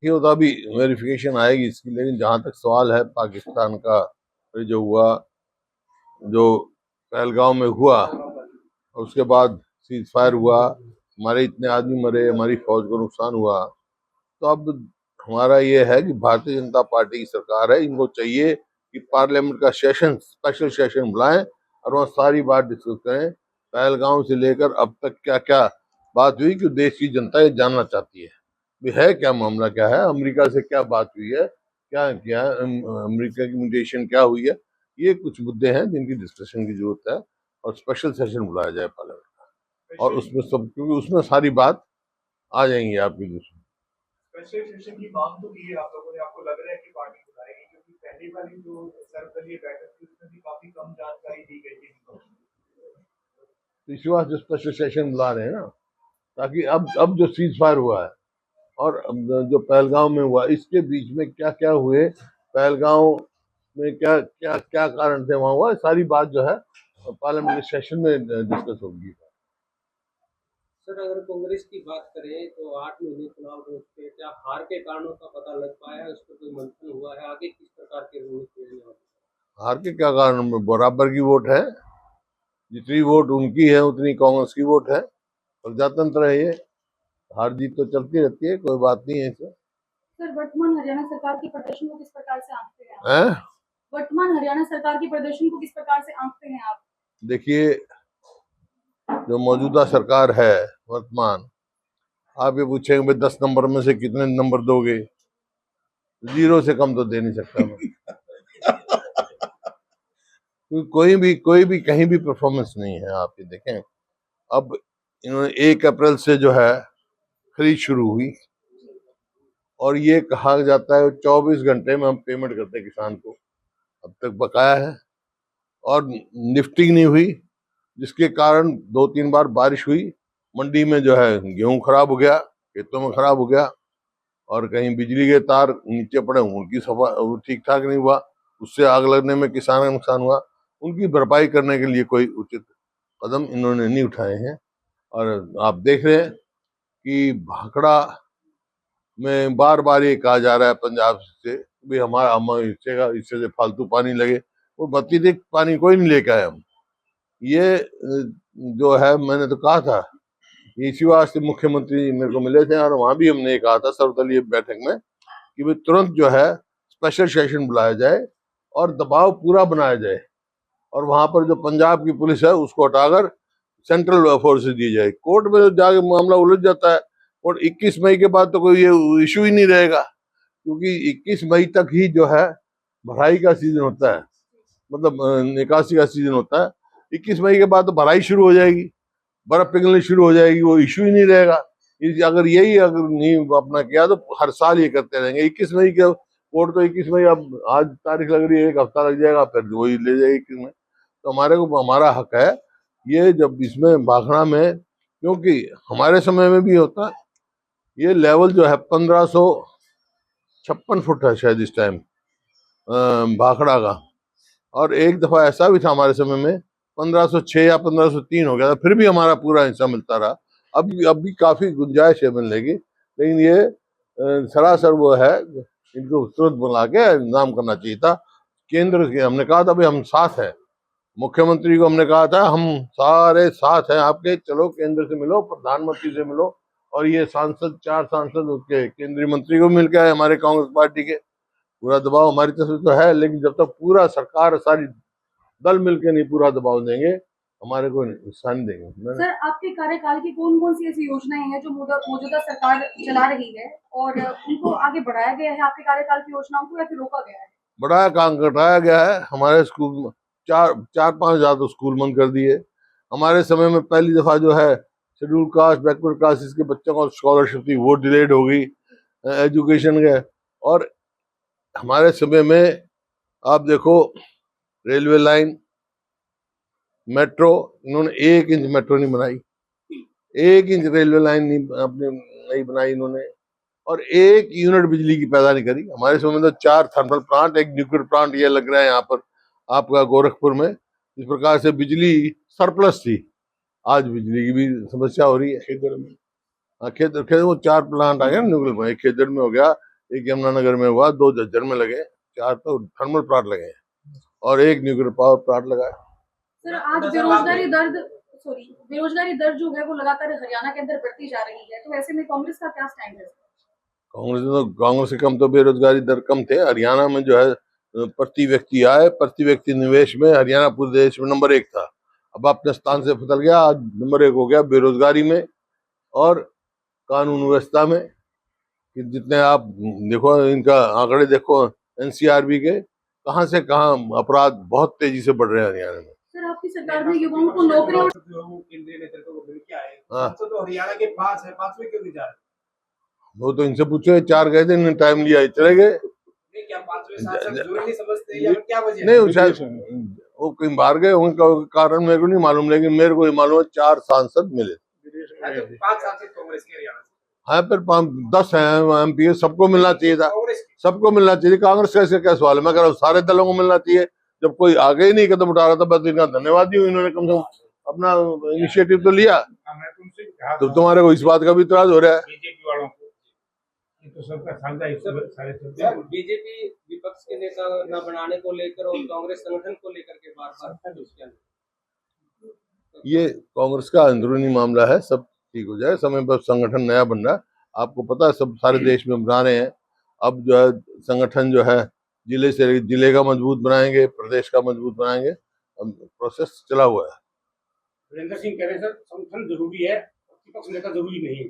ये होता भी वेरिफिकेशन आएगी इसकी, लेकिन जहां तक सवाल है पाकिस्तान का, ये जो हुआ, जो पहलगांव में हुआ, और उसके बाद सीज फायर हुआ, हमारे इतने आदमी मरे, हमारी फौज को नुकसान हुआ, तो अब हमारा ये है कि भारतीय जनता पार्टी की सरकार है, इनको चाहिए कि पार्लियामेंट का सेशन, स्पेशल सेशन बुलाएं और वहाँ सारी बात डिस्कस करें। पहलगांव से लेकर अब तक क्या क्या बात हुई, कि देश की जनता ये जानना चाहती है भी है क्या मामला, क्या है, अमेरिका से क्या बात हुई है, क्या क्या अमेरिका की म्यूटेशन क्या हुई है। ये कुछ मुद्दे हैं जिनकी डिस्कशन की जरूरत है, और स्पेशल सेशन बुलाया जाए पार्लियामेंट का, और उसमें सब, क्योंकि उसमें सारी बात आ जाएंगी आपकी। स्पेशल सेशन की मांग तो की है आप लोगों ने, आपको लग रहा है कि पार्टी बुलाएगी? क्योंकि पहली वाली जो सर्वदलीय बैठक थी उसमें भी काफी कम जानकारी दी गई थी। तो इसी वास्ते स्पेशल सेशन बुला रहे हैं ना, ताकि अब जो सीज फायर हुआ है और जो पहलगांव में हुआ, इसके बीच में क्या क्या हुए, पहलगांव में क्या क्या क्या कारण थे वहां हुआ, सारी बात जो है पार्लियामेंट सेशन में डिस्कस होगी। सर, अगर कांग्रेस की बात करें तो 8 महीने चुनाव हो चुके हैं, क्या हार के कारणों का पता लग पाया है? उस पर कोई मंथन हुआ है? आगे किस प्रकार के रणनीति रहने वाली है? हार के क्या कारण, बराबर की वोट है, जितनी वोट उनकी है उतनी कांग्रेस की वोट है, प्रजातंत्र है ये, हार जीत तो चलती रहती है, कोई बात नहीं है इसमें। सर, वर्तमान हरियाणा सरकार के प्रदर्शन को किस प्रकार से आंकते हैं आप? हैं? वर्तमान हरियाणा सरकार के प्रदर्शन को किस प्रकार से आंकते हैं आप? देखिए, जो मौजूदा सरकार है वर्तमान, आप ये पूछेंगे भाई 10 नंबर में से कितने नंबर दोगे, 0 से कम तो दे नहीं सकता मैं। क्योंकि कोई भी कहीं भी परफॉर्मेंस नहीं है। आप ये देखें, अब इन्होंने 1 अप्रैल से जो है खरीद शुरू हुई, और ये कहा जाता है 24 घंटे में हम पेमेंट करते हैं किसान को, अब तक बकाया है, और निफ्टिंग नहीं हुई, जिसके कारण 2-3 बार बारिश हुई, मंडी में जो है गेहूं खराब हो गया, खेतों में खराब हो गया, और कहीं बिजली के तार नीचे पड़े, उनकी सफा ठीक ठाक नहीं हुआ, उससे आग लगने में किसान का नुकसान हुआ। उनकी भरपाई करने के लिए कोई उचित कदम इन्होंने नहीं उठाए हैं। और आप देख रहे हैं कि भाखड़ा में बार बार ये कहा जा रहा है पंजाब से भी हमारा हम हिस्से का, हिस्से से फालतू पानी लगे, वो अतिरिक्त पानी कोई नहीं लेके आए हम। ये जो है, मैंने तो कहा था, इसी वास्ते मुख्यमंत्री मेरे को मिले थे, और वहां भी हमने कहा था सर्वदलीय बैठक में कि भाई तुरंत जो है स्पेशल सेशन बुलाया जाए और दबाव पूरा बनाया जाए, और वहां पर जो पंजाब की पुलिस है उसको हटाकर सेंट्रल फोर्सेस दी जाए। कोर्ट में जो जाके मामला उलझ जाता है, और 21 मई के बाद तो कोई ये इशू ही नहीं रहेगा, क्योंकि 21 मई तक ही जो है भराई का सीजन होता है, मतलब निकासी का सीजन होता है। 21 मई के बाद तो भराई शुरू हो जाएगी, बर्फ पिघलनी शुरू हो जाएगी, वो इशू ही नहीं रहेगा। अगर यही अगर नहीं अपना किया तो हर साल ये करते रहेंगे। 21 मई के कोर्ट तो 21 मई, अब आज तारीख लग रही है, 1 हफ्ता लग जाएगा, फिर वही ले जाएगी 21 मई। तो हमारे को हमारा हक है ये, जब इसमें भाखड़ा में, क्योंकि हमारे समय में भी होता, ये लेवल जो है 1556 फुट है शायद इस टाइम भाखड़ा का, और एक दफा ऐसा भी था हमारे समय में 1506 या 1503 हो गया था, फिर भी हमारा पूरा हिस्सा मिलता रहा। अब भी काफी गुंजाइश है मिलने की, लेकिन ये सरासर वो है, इनको तुरंत बुला के इंतजाम करना चाहिए था। केंद्र के हमने कहा था भाई हम साथ हैं, मुख्यमंत्री को हमने कहा था हम सारे साथ हैं आपके, चलो केंद्र से मिलो, प्रधानमंत्री से मिलो, और ये सांसद 4 सांसद उसके केंद्रीय मंत्री को मिल के आए हमारे कांग्रेस पार्टी के। पूरा दबाव हमारी तरफ से तो है, लेकिन जब तक पूरा सरकार सारी दल मिलके नहीं पूरा दबाव देंगे, हमारे को हिस्सा नहीं देंगे। सर, आपके कार्यकाल की कौन कौन सी ऐसी योजनाएं हैं जो मौजूदा सरकार चला रही है, और उनको आगे बढ़ाया गया है आपके कार्यकाल की योजनाओं को, या फिर रोका गया है? बड़ा काम घटाया गया है हमारे स्कूल में, 4-5 हजार तो स्कूल बंद कर दिए। हमारे समय में पहली दफा जो है शेड्यूल कास्ट बैकवर्ड क्लासेस के बच्चों को स्कॉलरशिप थी, वो डिलेड हो गई, एजुकेशन के। और हमारे समय में आप देखो, रेलवे लाइन, मेट्रो, इन्होंने 1 इंच मेट्रो नहीं बनाई, 1 इंच रेलवे लाइन नहीं अपने नहीं बनाई इन्होंने, और 1 यूनिट बिजली की पैदा नहीं करी। हमारे समय में तो 4 थर्मल प्लांट, 1 न्यूक्लियर प्लांट ये लग रहा है यहाँ पर आपका गोरखपुर में। इस प्रकार से बिजली सरप्लस थी, आज बिजली की भी समस्या हो रही है खेदड़ में। हाँ, खेदड़ में 4 प्लांट आ गए न्यूक्लियर प्लांट, एक खेदड़ में हो गया, एक यमुनानगर में हुआ, 2 झज्जर में लगे, 4 तो थर्मल प्लांट लगे हैं और 1 न्यूक्लियर पावर प्लांट लगा है। सर आज बेरोजगारी दर जो है वो लगातार हरियाणा के अंदर बढ़ती जा रही है, तो ऐसे में कांग्रेस का क्या स्टैंड है? कांग्रेस से कम तो बेरोजगारी दर कम थे। हरियाणा में जो है प्रति व्यक्ति आय, प्रति व्यक्ति निवेश में हरियाणा पूरे देश में नंबर 1 था। अब अपने स्थान से बदल गया, आज नंबर 1 हो गया बेरोजगारी में और कानून व्यवस्था में। कि जितने आप देखो, इनका आंकड़े देखो एनसीआरबी के, कहां से कहां अपराध बहुत तेजी से बढ़ रहे हैं हरियाणा में। सर आपकी सरकार में युवाओं को नौकरी केंद्रीय नेतृत्व को मिल के आए, हाँ। तो हरियाणा के पास है, 5वें क्यों नहीं जा रहे? वो तो इनसे पूछो, 4 गए थे, इन्होंने टाइम लिया, चले गए। नहीं, क्या 5वें सांसद जरूरी नहीं समझते या फिर क्या वजह है? नहीं, वो शायद वो कहीं बाहर गए, उनका कारण मेरे को नहीं मालूम, लेकिन मेरे को ये मालूम है 4 सांसद मिले। तो 5 सांसद कांग्रेस के हरियाणा से। हाँ, फिर 10 हैं एमपी, सबको मिलना चाहिए था, कांग्रेस की सबको मिलना चाहिए। कांग्रेस का इसका क्या सवाल है? मैं कह रहा हूँ सारे दलों को मिलना चाहिए। जब कोई आगे ही नहीं कदम उठा रहा था, बस इनका धन्यवाद ही हूँ, इन्होंने कम से कम अपना इनिशिएटिव तो लिया। मैं तुमसे कहा तो तुम्हारे को इस बात का भी इतराज हो रहा है? बीजेपी वालों को, ये तो सबका साझा हिस्सा सारे सबके। सर बीजेपी विपक्ष के नेता न बनाने को लेकर और कांग्रेस संगठन को लेकर के बार-बार ये कांग्रेस का अंदरूनी मामला है, सब ठीक हो जाए, समय पर संगठन नया बन रहा है। आपको पता है, सब सारे देश में बना रहे हैं। अब जो है संगठन जो है जिले से जिले का मजबूत बनाएंगे, प्रदेश का मजबूत बनाएंगे, अब प्रोसेस चला हुआ है। वीरेंद्र सिंह कह रहे सर संगठन जरूरी है, विपक्ष नेता जरूरी नहीं है।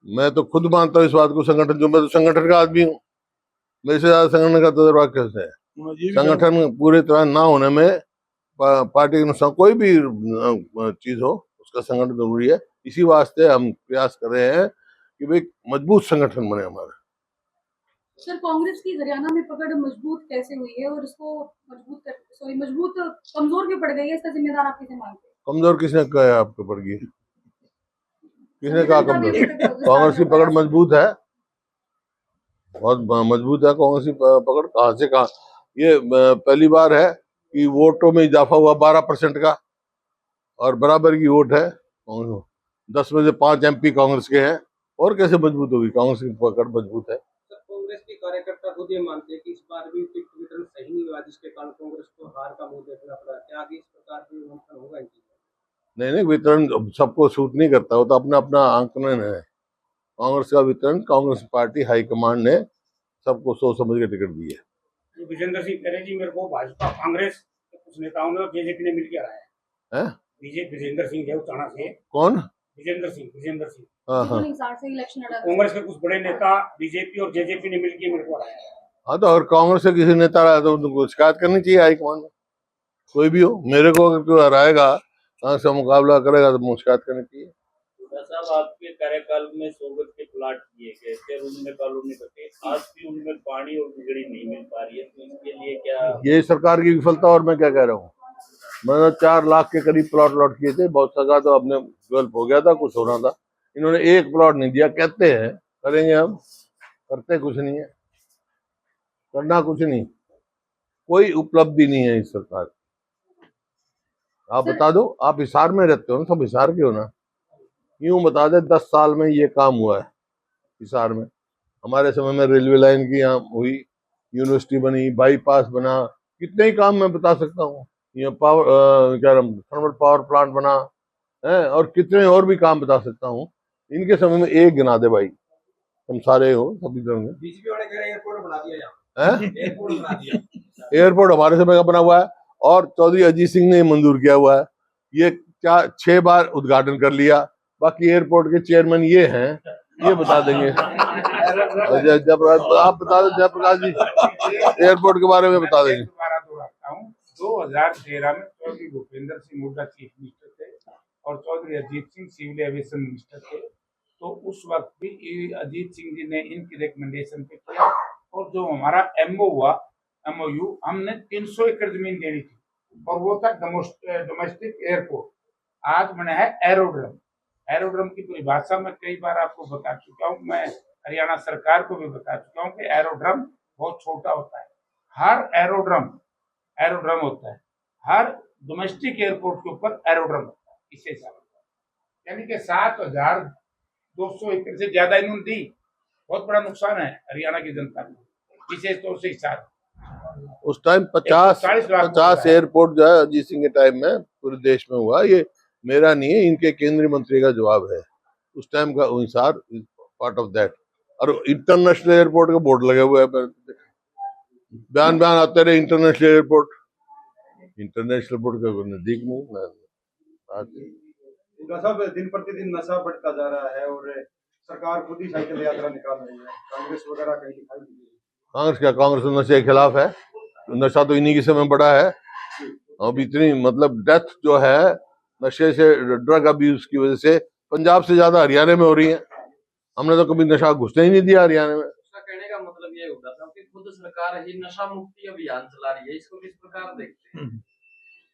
मैं तो खुद मानता हूँ इस बात को, संगठन जो, मैं तो संगठन का आदमी हूँ, मेरे से ज्यादा संगठन का तजुर्बा कैसे है? संगठन पूरी तरह ना होने में पार्टी के अनुसार कोई भी चीज हो, उसका संगठन जरूरी है। इसी वास्ते हम प्रयास कर रहे हैं कि भाई मजबूत संगठन बने हमारा। सर कांग्रेस की हरियाणा में पकड़ मजबूत कैसे हुई है और इसको मजबूत कमजोर क्यों पड़ गई है, इसका जिम्मेदार आप किसे मानते हैं? कमजोर किसने कहा है आपको पड़ गई? किसने कहा कमजोर? कांग्रेस की पकड़ मजबूत है, बहुत मजबूत है कांग्रेस की पकड़। कहाँ से कहाँ? ये पहली बार है कि वोटों में इजाफा हुआ 12% का, और बराबर की वोट है। 10 में से 5 एमपी कांग्रेस के हैं, और कैसे मजबूत होगी? कांग्रेस की पकड़ मजबूत है। कांग्रेस के कार्यकर्ता खुद ये मानते हैं कि इस बार भी टिकट वितरण सही नहीं हुआ, जिसके कारण कांग्रेस को हार का मुंह देखना पड़ा। क्या आगे इस प्रकार की मंथन होगा इनकी? नहीं, वितरण सबको सूट नहीं करता, वो तो अपना अपना आंकलन है। कांग्रेस का वितरण, कांग्रेस पार्टी हाईकमांड ने सबको सोच समझ के टिकट दी है। विजेंद्र सिंह कह रहे जी मेरे को भाजपा कांग्रेस के कुछ नेताओं ने बीजेपी ने मिलकर आया है। बीजेपी विजेंद्र सिंह है उचाना से। कौन? विजेंद्र सिंह। हाँ हाँ से इलेक्शन लड़ा कांग्रेस के कुछ बड़े नेता बीजेपी और जेजेपी ने मिलकर मेरे को आया है। हाँ, तो अगर कांग्रेस से किसी नेता रहा तो उनको शिकायत करनी चाहिए हाईकमान में, कोई भी हो। मेरे को अगर कोई हराएगा, कांग्रेस का मुकाबला करेगा, तो मुझे शिकायत करनी चाहिए। साहब आपके कार्यकाल में 100 गज के प्लाट किए गए थे, उनमें कॉलोनी बचे, आज भी उनमें पानी और बिजली नहीं मिल पा रही है, तो इसके लिए क्या? ये सरकार की विफलता, और मैं क्या कह रहा हूँ। मैंने 4 लाख के करीब प्लॉट लॉट किए थे, बहुत सगा तो अपने डेवलप हो गया था, कुछ होना था, इन्होंने 1 प्लॉट नहीं दिया। कहते हैं करेंगे, हम करते कुछ नहीं है, करना कुछ नहीं, कोई उपलब्धि नहीं है इस सरकार। आप बता दो, आप हिसार में रहते हो ना, सब हिसार के हो ना, यूं बता दे 10 साल में ये काम हुआ है हिसार में। हमारे समय में रेलवे लाइन की यहाँ हुई, यूनिवर्सिटी बनी, बाईपास बना, कितने ही काम मैं बता सकता हूँ। ये थर्मल पावर प्लांट बना है, और कितने और भी काम बता सकता हूँ। इनके समय में एक गिना दे भाई, तुम सारे हो सभी तरह में। बीजेपी वाले कह रहे हैं एयरपोर्ट बना दिया एयरपोर्ट बना दिया। एयरपोर्ट हमारे समय का बना हुआ है, और चौधरी अजीत सिंह ने मंजूर किया हुआ है। ये 6 बार उद्घाटन कर लिया। बाकी एयरपोर्ट के चेयरमैन ये हैं, ये बता देंगे। आप बता दो जयप्रकाश जी, एयरपोर्ट के बारे में बता देंगे। 2013 में चौधरी भूपेंद्र सिंह हुड्डा चीफ मिनिस्टर थे और Chaudhary Ajit Singh civil aviation minister थे। तो उस वक्त भी अजीत सिंह जी ने इनकी रिकमेंडेशन पे किया, और जो हमारा MOU हमने 300 एकड़ जमीन देनी थी, और वो था डोमेस्टिक एयरपोर्ट। आज बना है एरोड्रम। एरोड्रम की परिभाषा मैं कई बार आपको बता चुका हूँ, मैं हरियाणा सरकार को भी बता चुका हूँ कि एरोड्रम बहुत छोटा होता है। हर एरोड्रम होता है, हर डोमेस्टिक एयरपोर्ट के ऊपर एरोड्रम होता है। इसे यानी कि 7,200 एकड़ से ज्यादा इन्होंने दी, बहुत बड़ा नुकसान है हरियाणा की जनता को, विशेष तौर से हिसार। उस टाइम 50 140 लाख 50 एयरपोर्ट जो है अजीत सिंह के टाइम में पूरे देश में हुआ। ये मेरा नहीं है, इनके केंद्रीय मंत्री का जवाब है। उस टाइम का हिसार पार्ट ऑफ दैट। और इंटरनेशनल एयरपोर्ट का बोर्ड लगे हुए है, बयान आते रहे इंटरनेशनल एयरपोर्ट का कोई नजदीक नहीं। नशा दिन प्रतिदिन नशा बढ़ता जा रहा है और सरकार खुद ही साइकिल यात्रा निकाल रही है, कांग्रेस वगैरह कहीं दिखाई नहीं दे रही। कांग्रेस तो नशे के खिलाफ है। नशा तो इन्हीं के समय बढ़ा है। अब इतनी मतलब डेथ जो है नशे से, ड्रग अब्यूज की वजह से पंजाब से ज्यादा हरियाणा में हो रही है। हमने तो कभी नशा घुसने ही नहीं दिया हरियाणा में। उसका कहने का मतलब ये होता था कि खुद सरकार ही नशा मुक्ति अभियान चला रही है, इसको किस प्रकार देखते हैं?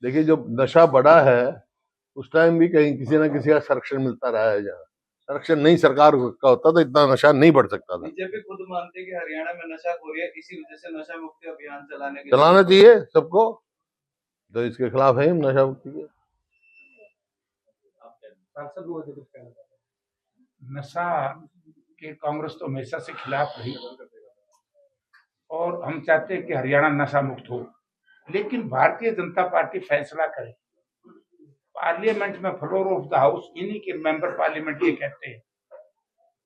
देखिए, जब नशा बढ़ा है उस टाइम भी कहीं किसी ना किसी का संरक्षण मिलता रहा है। जहाँ संरक्षण नहीं सरकार का होता तो इतना नशा नहीं बढ़ सकता था। बीजेपी खुद मानती है कि हरियाणा में नशा हो रही है, इसी वजह से नशा मुक्ति अभियान चलाना चाहिए सबको, तो इसके खिलाफ है हम नशा मुक्ति के। सांसद महोदय कुछ कहना चाहते हैं? नशा के कांग्रेस तो हमेशा से खिलाफ रही और हम चाहते हैं कि हरियाणा नशा मुक्त हो, लेकिन भारतीय जनता पार्टी फैसला करे। पार्लियामेंट में फ्लोर ऑफ द हाउस इन्हीं के मेंबर पार्लियामेंट ये कहते हैं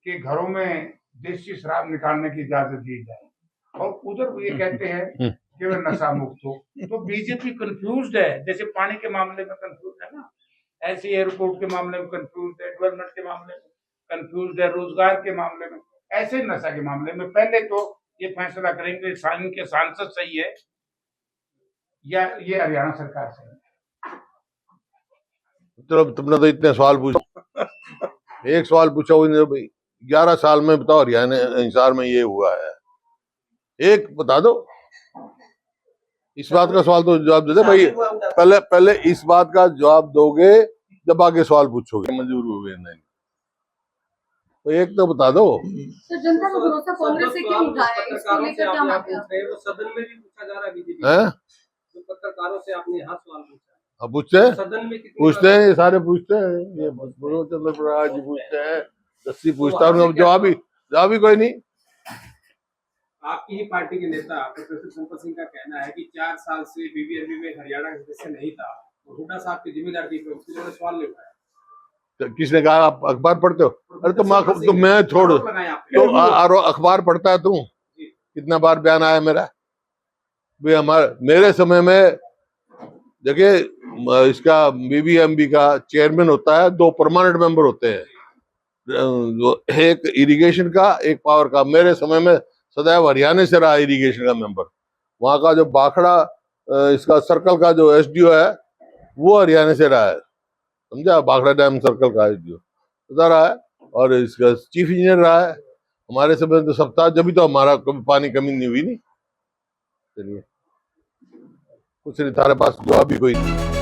कि घरों में देशी शराब निकालने की इजाजत दी जाए, और उधर वो ये कहते हैं कि वह नशा मुक्त हो। तो बीजेपी कंफ्यूज्ड है, जैसे पानी के मामले में कंफ्यूज है ना, ऐसे एयरपोर्ट के मामले में कंफ्यूज है, डेवलपमेंट के मामले में कंफ्यूज है, रोजगार के मामले में, ऐसे नशा के मामले में पहले तो ये फैसला करेंगे के सांसद सही है या ये हरियाणा सरकार सही है। चलो, तुमने तो इतने सवाल पूछे, एक सवाल पूछा हुई नहीं भाई। 11 साल में बताओ हरियाणा हिसार में ये हुआ है, एक बता दो। इस बात का सवाल तो जवाब दे दे भाई। पहले इस बात का जवाब दोगे जब आगे सवाल पूछोगे। मंजूर हुए नहीं तो एक तो बता दो। सर, जनता का भरोसा कांग्रेस से क्यों उठा है, इसको लेकर क्या मानते हैं? वो सदन में भी पूछा जा रहा है बीजेपी हैं? जो पत्रकारों से आपने यहाँ सवाल पूछा है, अब पूछते हैं, सदन में कितनी पूछते हैं, ये सारे पूछते हैं। ये चंद्र प्रकाश जी पूछते हैं, दस्सी पूछता हूँ, जवाब ही कोई नहीं। आपकी ही पार्टी के नेता प्रोफेसर संपत सिंह का कहना है कि 4 साल से बीबीएमबी में हरियाणा का सदस्य नहीं था, तो हुड्डा साहब की जिम्मेदारी थी, उसके लिए सवाल ले उठाया। तो किसने कहा? आप अखबार पढ़ते हो? अरे तो मैं छोड़ तो अखबार पढ़ता है तू? कितना बार बयान आया मेरा भाई? मेरे समय में देखिए, इसका बीबीएमबी का चेयरमैन होता है, 2 परमानेंट मेंबर होते हैं, एक इरिगेशन का, एक पावर का। मेरे समय में सदैव हरियाणा से रहा इरिगेशन का मेंबर। वहां का जो बाखड़ा इसका सर्कल का जो एसडीओ है वो हरियाणा से रहा है, समझा? बाखड़ा डैम सर्कल का एसडीओ उधर रहा है, और इसका चीफ इंजीनियर रहा है। हमारे समय तो सब था, जब तो हमारा कभी पानी कमी नहीं हुई। नहीं, चलिए, कुछ नहीं, तारे पास जवाब भी कोई नहीं।